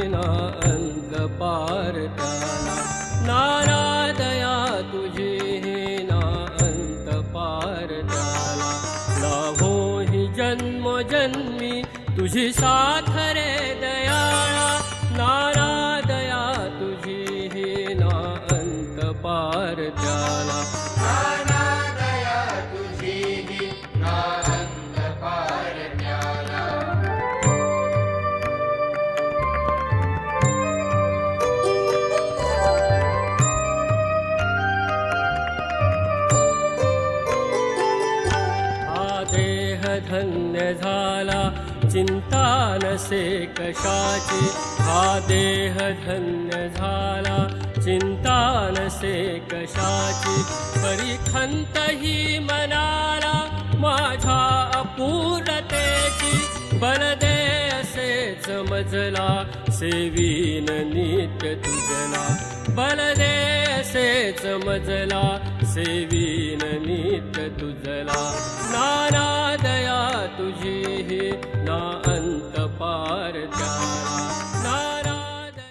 ना अंत पार त्याला, नारादया तुझी ना अंत पार त्याला। लाभो ही जन्मोजन्मी तुझी साथ रे दयाळा, नारादया तुझी ना अंत पार त्याला। नारादया तुझी ना अंत पार त्याला। हा देह धन्य झाला चिंता नसे कशाची, हा देह धन्य झाला चिंता नसे कशाची। परिखंत ही मनाला माझ्या अपूर्णतेची, बल दे असेच मजला सेवीन नित्य तुझला। बल दे असेच मजला सेवीन नित्य तुझला। नारादया तुझी ना अंत पार त्याला।